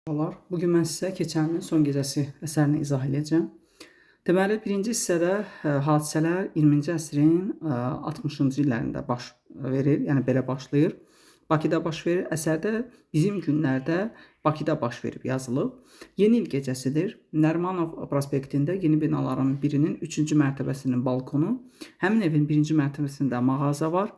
Bugün mən sizə Keçənin Son Gecəsi əsərini izah edəcəm. Deməli, birinci hissədə hadisələr 20-ci əsrin 60-cı illərində baş verir, yəni belə başlayır. Bakıda baş verir. Əsərdə bizim günlərdə Bakıda baş verib yazılıb. Yeni il gecəsidir. Nərimanov prospektində yeni binaların birinin 3-cü mərtəbəsinin balkonu, həmin evin 1-ci mərtəbəsində mağaza var.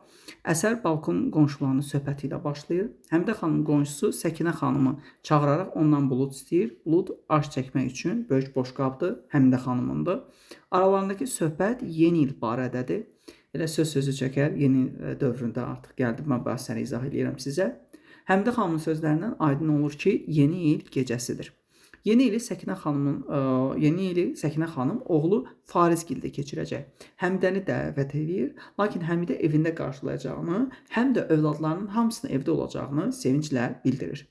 Əsər balkon qonşularının söhbəti ilə başlayır. Həmidə xanımın qonşusu Səkinə xanımı çağıraraq ondan bulud istəyir. Bulud aş çəkmək üçün böyük boşqabdır, Həmidə xanımındır. Aralarındakı söhbət yeni il barədədir. Elə sözü çəkər, yeni dövründə artıq gəldi, mən bahsəni izah edirəm sizə. Həmidə xanımın sözlərindən aydın olur ki, yeni il gecəsidir. Yeni ili Səkinə xanım oğlu Farizgildə keçirəcək. Həmidəni dəvət edir, lakin Həmidə evində qarşılayacağını, həm də övladlarının hamısının evdə olacağını sevinclə bildirir.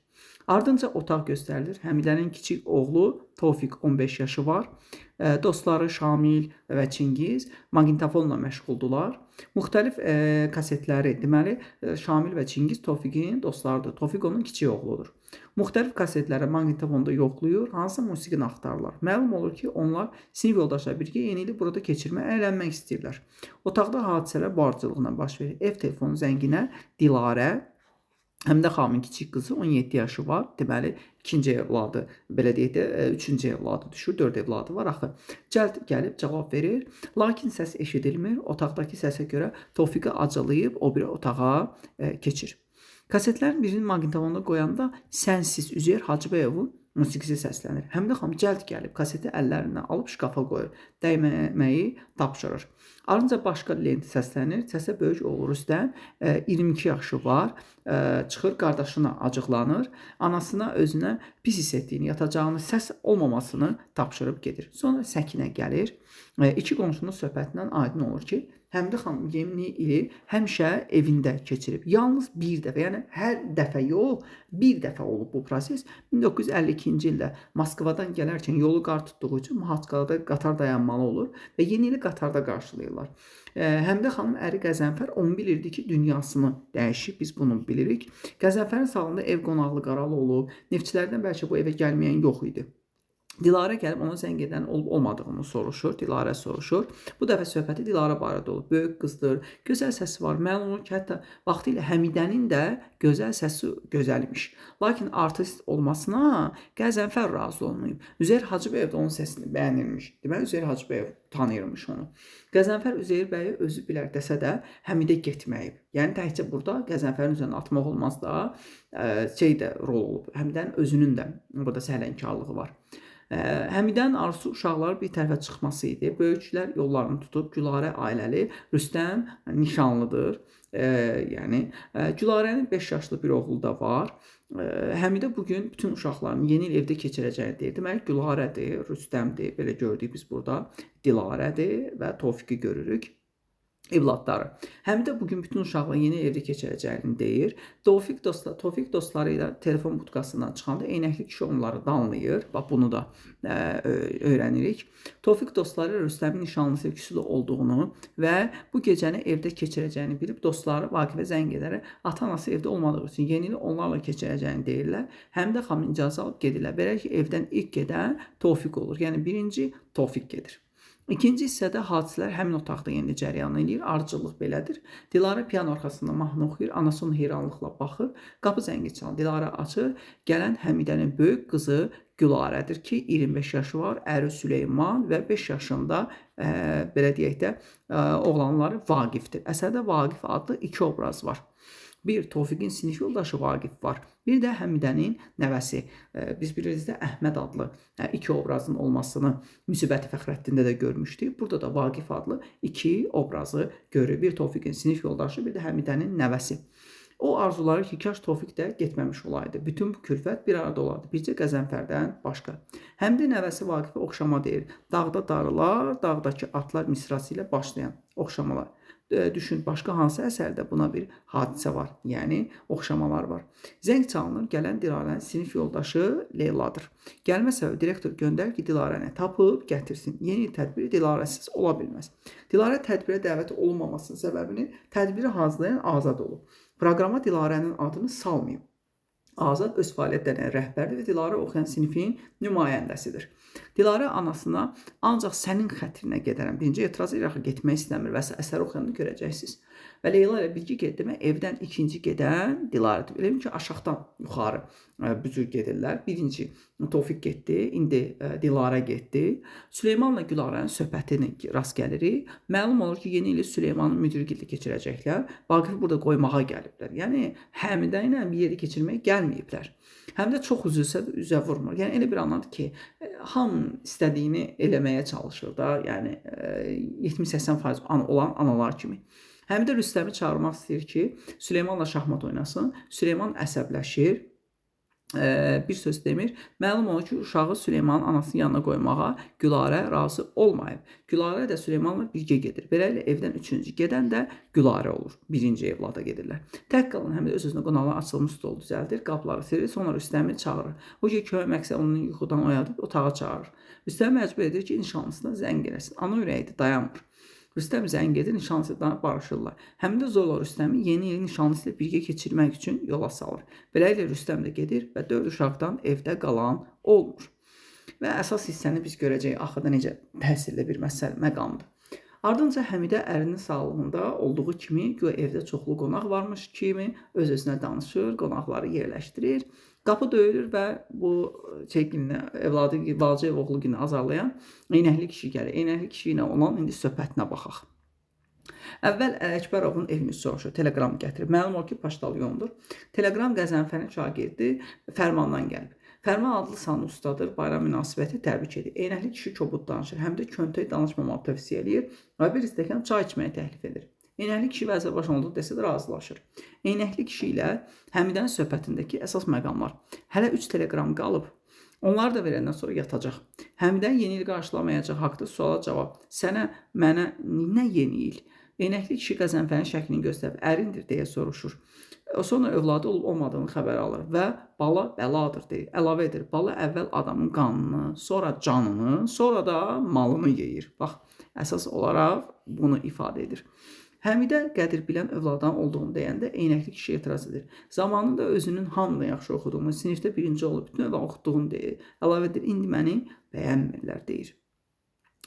Ardınca otaq göstərilir. Həmidənin kiçik oğlu Tofiq 15 yaşı var. Dostları Şamil və Çingiz maqnitofonla məşğuldular. Müxtəlif kasetləri, deməli Şamil və Çingiz Tofiqin dostlarıdır. Tofiq onun kiçik oğludur. Müxtəlif kasetləri maqnitofonda yoxlayır, hansı musiqini axtarırlar. Məlum olur ki, onlar sinif yoldaşlar birgə yeni ili burada keçirmək, əylənmək istəyirlər. Otaqda hadisələr bu ardıcıllıqla baş verir. Ev telefonu zənginə Dilarə, Həmidə xanımın kiçik qızı 17 yaşı var. Deməli, ikinci evladı, belə deyək də, üçüncü evladı düşür, 4 evladı var axı. Cəld gəlib cavab verir, lakin səs eşidilmir. Otaqdakı səsə görə Tofiqi acılayıb o bir otağa keçir. Kasetlərin birini maqnitofonda qoyanda Sənsiz Üzeyir Hacıbəyovun musiqisi səslənir. Həmidə xanım cəld gəlib kaseti əllərindən alıb şkafa qoyur, dəyməməyi tapşırır. Ardınca başqa lent səslənir. Səsə böyük oğlu Rüstəm 22 yaşı var. Çıxır, qardaşına acıqlanır. Anasına özünə pis hiss etdiyini, yatacağını, səs olmamasını tapşırıb gedir. Sonra Səkinə gəlir. İki qonşunun söhbətindən aydın olur ki, Həmidə xanım yeni ili həmişə evində keçirib. Yalnız bir dəfə, yəni hər dəfə yox, bir dəfə olub bu proses. 1952-ci ildə Moskvadan gələrkən yolu qar tutduğu üçün Mahaçqalada qatar dayanmalı olur və yeni ili qatarda qarşılayırlar. Həmidə xanım əri Qəzənfər 11 ildir ki, dünyasını dəyişib, biz bunu bilirik. Qəzənfərin sağlığında ev qonaqlı qaralı olub, neftçilərdən bəlkə bu evə gəlməyən yox idi. Dilarə gəlib ona zəng edən olub-olmadığını soruşur, Dilarə soruşur. Bu dəfə söhbəti Dilarə barədə olub. Böyük qızdır, gözəl səsi var. Məlum olur ki, hətta vaxtilə Həmidənin də gözəl səsi gözəl imiş. Lakin artist olmasına Qəzənfər razı olmayıb. Üzeyir Hacıbəyov da onun səsini bəyənirmiş. Deməli, Üzeyir Hacıbəyov tanıyırmış onu. Qəzənfər Üzeyir bəyi özü bilər desə də Həmidə getməyib. Yəni təkcə burada Qəzənfərin üzərinə atmaq olmaz da də rol olub. Həmidənin özünün də burada səhlənkarlığı var. Həmidənin arzusu uşaqların bir tərəfə çıxması idi. Böyüklər yollarını tutub, Gülarə ailəli, Rüstəm nişanlıdır. Yəni Gülarənin 5 yaşlı bir oğlu da var. Həmidə bugün bütün uşaqların yeni il evdə keçirəcəyini deyir. Deməli, Gülarədir, Rüstəmdir, belə gördük biz burada, Dilarədir və Tofiqi görürük. Evladları. Həmidə bugün bütün uşaqlar yeni evdə keçirəcəyini deyir. Tofiq dostları ilə telefon budkasından çıxanda eynəkli kişi onları danlayır. Bax, bunu da öyrənirik. Tofiq dostları Rüstəmin nişanlısı sevgisi olduğunu və bu gecəni evdə keçirəcəyini bilib dostları Vaqifə zəng edərək ata-anası evdə olmadığı üçün yeni ili onlarla keçirəcəyini deyirlər. Həmidə xanım icazə alıb gedirlər. Belə ki, evdən ilk gedən Tofiq olur. Yəni birinci Tofiq gedir. İkinci hissədə hadisələr həmin otaqda yeni cərəyan edir. Ardıcıllıq belədir. Dilarə piano arxasında mahnı oxuyur. Anası ona heyranlıqla baxır. Qapı zəngi çalır. Dilarə açır. Gələn Həmidənin böyük qızı Gülarədir ki, 25 yaşı var. Əri Süleyman və 5 yaşında belə deyək də oğlanları Vaqifdir. Əsərdə Vaqif adlı iki obraz var. Bir, Tofiqin sinif yoldaşı Vaqif var. Bir də Həmidənin nəvəsi. Biz bilirik də Əhməd adlı iki obrazın olmasını Müsibət Fəxrəddində də görmüşdük. Burada da Vaqif adlı iki obrazı görür. Bir Tofiqin sinif yoldaşı, bir də Həmidənin nəvəsi. O arzuları ki, kaş Tofiq də getməmiş olaydı. Bütün bu külfət bir arada olardı. Bircə Qəzənfərdən başqa. Həm də nəvəsi Vaqifə oxşama deyir. Dağda darılar, dağdakı atlar misrası ilə başlayan oxşamalar. Düşün, başqa hansı əsərdə buna bir hadisə var, yəni oxşamalar var. Zəng çalınır, gələn Dilarənin sinif yoldaşı Leyladır. Gəlmə səbəbi direktor göndərir ki, Dilarəni tapıb gətirsin. Yeni il tədbiri Dilarəsiz ola bilməz. Dilarə tədbirə dəvət olunmamasının səbəbini tədbiri hazırlayan Azad olub. Proqrama Dilarənin adını salmayıb. Azad öz fəaliyyətlərinin rəhbəridir və Dilarə oxuyan sinifin nümayəndəsidir. Dilarə anasına ancaq sənin xətrinə gedərəm. Birinci etiraz edir, axı getmək istəmir və əsəri oxuyanda görəcəksiniz. Və Leyla ilə birgə getdi. Demək, evdən ikinci gedən Dilarədir. Elə ki, aşağıdan yuxarı bücür gedirlər. Birinci Tofiq getdi, indi Dilarə getdi. Süleymanla Gülarənin söhbətini rast gəlirik. Məlum olur ki, yeni ili Süleymanın müdirgilli keçirəcəklər. Vaqifi burada qoymağa gəliblər. Yəni Həmidə ilə bir yeri keçirməyə gəlməyiblər. Həm də çox üzülsə də üzə vurmur. Yəni elə bir anladır ki, hamı istədiyini eləməyə çalışır da. Yəni 70-80% olan analar kimi. Həm də Rüstəmi çağırmaq istəyir ki, Süleymanla şahmat oynasın. Süleyman əsəbləşir. Bir söz demir. Məlum olur ki, uşağı Süleymanın anasının yanına qoymağa Gülarə razı olmayıb. Gülarə də Süleymanla birgə gedir. Beləliklə evdən üçüncü gedən də Gülarə olur. Birinci evlada gedirlər. Tək qalan həm də öz-özünə qonaqlar açılmış stol düzəldir, qapıları silir, sonra Rüstəmi çağırır. O ki, kömək məqsəd onu yuxudan oyadıb otağa çağırır. Rüstəmi məcbur edir ki, nişanlısına zəng eləsin. Ana ürəyidir, dayanmır. Rüstəm zəng edir, nişanlısıyla barışırlar. Həmin də zorla Rüstəmi yeni ili nişanlısı ilə birgə keçirmək üçün yola salır. Beləliklə Rüstəm də gedir və 4 uşaqdan evdə qalan olmur. Və əsas hissəni biz görəcəyik axırda necə təsirli bir məqamdır. Ardınca Həmidə ərinin sağlığında olduğu kimi güya evdə çoxlu qonaq varmış kimi öz-özünə danışır, qonaqları yerləşdirir. Qapı döyülür və bu evladı Valcıyev oğlu günü azarlayan eynəkli kişi gəlir. Eynəkli kişi ilə olan indi söhbətinə baxaq. Əvvəl Əkbərovun evini soruşur, telegram gətirib. Məlum o ki, poçtalyondur. Telegram Qəzənfərin şagirdi Fərmandan gəlib. Fərman adlı sanlı ustadır, bayram münasibəti təbrik edir. Eynəkli kişi kobud danışır, həm də köntək danışmamağı tövsiyə edir və bir stəkan çay içməyi təklif edir. Eynəkli kişi vəzirbaşı olduğu desə də razılaşır. Eynəkli kişi ilə Həmidənin söhbətindəki əsas məqamlar. Hələ 3 telegram qalıb. Onları da verəndən sonra yatacaq. Həmidən yeni il qarşılamayacaq haqda suala cavab. Sənə, mənə nə yeni il? Eynəkli kişi Qəzənfərin şəklini göstərib, ərindir deyə soruşur. Sonra övladı olub olmadığını xəbər alır və bala bəladır deyir. Əlavə edir, bala əvvəl adamın qanını, sonra canını, sonra da malını yeyir. Bax, əsas olaraq bunu ifadə edir. Həmidə qədir bilən övladan olduğunu deyəndə eynəkli kişi etiraz edir. Zamanında özünün hamıdan yaxşı oxuduğunu, sinifdə birinci olub bütün övladan oxutduğunu deyir. Əlavə edir, indi məni bəyənmirlər deyir.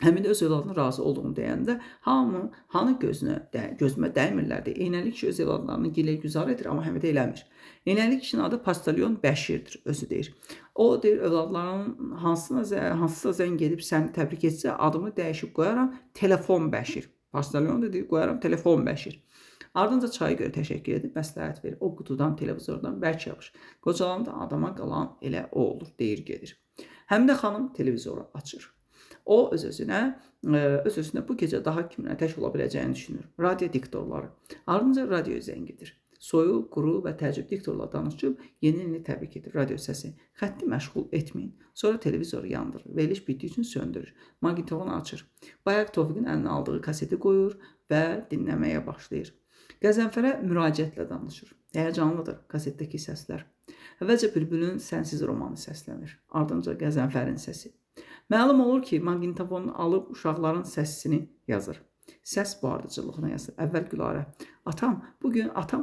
Həmidə öz övladının razı olduğunu deyəndə hanı gözümə dəymirlər deyir. Eynəkli kişi öz övladlarını gilə güzar edir, amma Həmidə eləmir. Eynəkli kişinin adı Postalyon Bəşirdir, özü deyir. O deyir, övladlarının hansısa zəng edib səni təbrik etsə, adımı dəyişib qoyaram, Telefon Bəşir. Postalyon da deyir, qoyaram Telefon Bəşir. Ardınca çayı görə təşəkkür edib məsləhət verir. O qutudan, televizordan bərk yapış. Qocalanda adama qalan elə o olur, deyir gedir. Həmidə xanım televizoru açır. O öz-özünə bu gecə daha kimlə tək ola biləcəyini düşünür. Radio diktorları. Ardınca radio zəng edir. Soyuq, quru və təəccüb diktorla danışıb yeni ilini təbrik edir. Radio səsi. Xətti məşğul etməyin. Sonra televizoru yandırır. Veriliş bitdiyi üçün söndürür. Maqnitofonu açır. Bayaq Tofiqin əlinə aldığı kaseti qoyur və dinləməyə başlayır. Qəzənfərə müraciətlə danışır. Həyəcanlıdır kasetdəki səslər. Əvvəlcə Bülbülün Sənsiz romanı səslənir. Ardınca Qəzənfərin səsi. Məlum olur ki, maqnitofonunu alıb uşaqların səsini yazır. Səs bardıcılığına yazır. Əvvəl Gülarə. Atam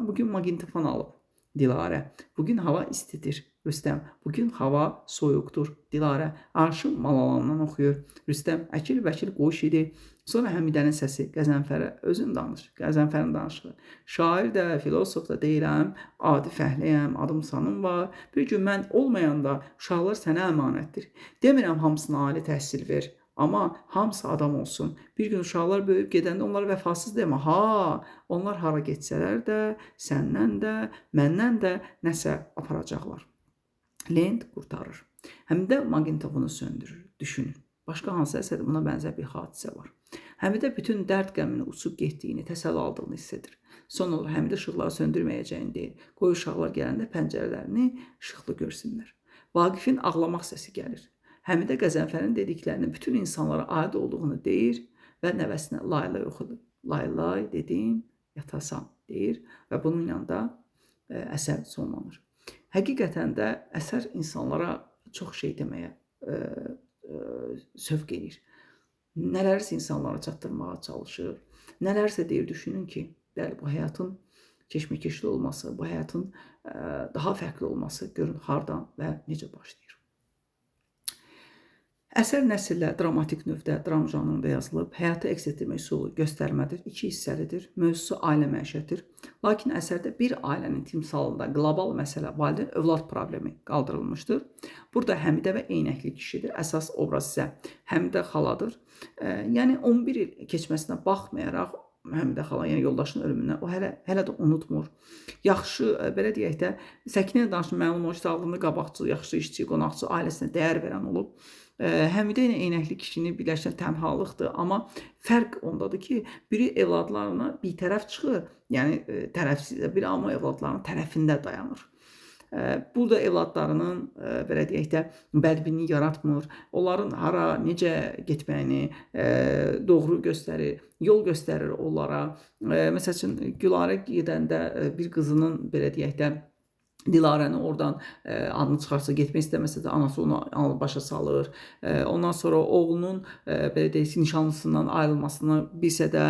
bugün maqnitofon alıb. Dilarə. Bugün hava istidir. Rüstəm. Bugün hava soyuqdur. Dilarə. Arşın malalandan oxuyur. Rüstəm. Əkil-vəkil qoş idi. Sonra Həmidənin səsi. Qəzənfərə. Özün danış. Qəzənfərin danışığı. Şair də, filosof da deyirəm. Adi fəhləyəm. Adım sanım var. Bir gün mən olmayanda uşaqlar sənə əmanətdir. Demirəm hamısına ali təhsil ver. Amma hamısı adam olsun. Bir gün uşaqlar böyüyüb gedəndə onlara vəfasız demə. Onlar hara getsələr də, səndən də, məndən də nəsə aparacaqlar. Lent qurtarır. Həmidə maqnitofonu söndürür, düşünür. Başqa hansı əsərdə buna bənzər bir hadisə var. Həmidə bütün dərd qəmini uçub getdiyini, təsəlli aldığını hiss edir. Son olaraq Həmidə işıqları söndürməyəcəyini deyir. Qoy uşaqlar gələndə pəncərələrini işıqlı görsünlər. Vaqifin ağlamaq səsi gəlir. Həmidə Qəzənfərin dediklərinin bütün insanlara aid olduğunu deyir və nəvəsinə laylay oxudur. Laylay dedim, yatasan deyir və bunun yanında əsər sonlanır. Həqiqətən də əsər insanlara çox şey deməyə sövq edir. Nələrsə insanlara çatdırmağa çalışır. Nələrsə deyir, düşünün ki, bəli, bu həyatın keşməkeşli olması, bu həyatın daha fərqli olması görün hardan və necə başlayır. Əsər nəsrlə dramatik növdə, dram janrında yazılıb, həyatı əks etdirmə üsulu göstərmədir, 2 hissəlidir, mövzusu ailə məişətidir. Lakin əsərdə bir ailənin timsalında qlobal məsələ valideyn-övlad problemi qaldırılmışdır. Burada Həmidə və Eynəkli kişidir, əsas obraz isə Həmidə xaladır. Yəni 11 il keçməsinə baxmayaraq, Həmidə xala, yəni yoldaşının ölümündən o hələ də unutmur. Yaxşı, belə deyək də, Səkinə ilə danışıb məlum olmuş, sağlığında qabaqcıl, yaxşı işçi, qonaqçı, ailəsinə dəyər verən olub. Həmidə ilə Eynəkli kişini birləşdirən tənhalıqdır, amma fərq ondadır ki, biri evladlarına bitərəf çıxır, yəni tərəfsiz, biri amma evladlarının tərəfində dayanır. Burada evladlarının, belə deyək də, bədbinliyi yaratmır, onların hara, necə getməyini doğru göstərir, yol göstərir onlara. Məsəl üçün, Gülarə gedəndə bir qızının, belə deyək də, Dilarəni oradan adını çıxarsa, getmək istəməsə də anası onu başa salır. Ondan sonra oğlunun belə deyək, nişanlısından ayrılmasını bilsə də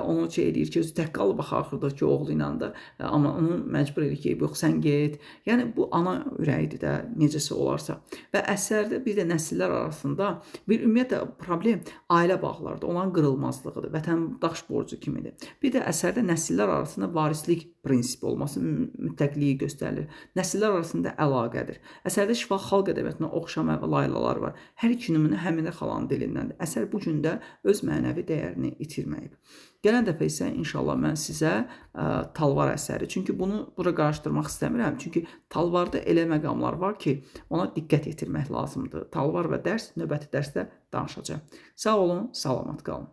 onu eləyir ki, özü tək qalıb axırda ki, oğlu ilə də, amma onu məcbur edir ki, yox sən get. Yəni bu ana ürəyidir də, necəsə olarsa. Və əsərdə bir də nəsillər arasında bir ümumiyyətlə problem ailə bağlarıdır, onların qırılmazlığıdır, vətəndaş borcu kimidir. Bir də əsərdə nəsillər arasında varislik prinsipi olması, mütləqliyi göstərilir. Nəsillər arasında əlaqədir. Əsərdə şifahi xalq ədəbiyyatına oxşama laylalar var. Hər iki nümunə Həmidə xalanın dilindəndir. Əsər bu gün də öz mənəvi dəyərini itirməyib. Gələn dəfə isə inşallah mən sizə Talvar əsəri, çünki bunu bura qarışdırmaq istəmirəm. Çünki Talvarda elə məqamlar var ki, ona diqqət yetirmək lazımdır. Talvar və dərs növbəti dərsdə danışacağım. Sağ olun, salamat qalın.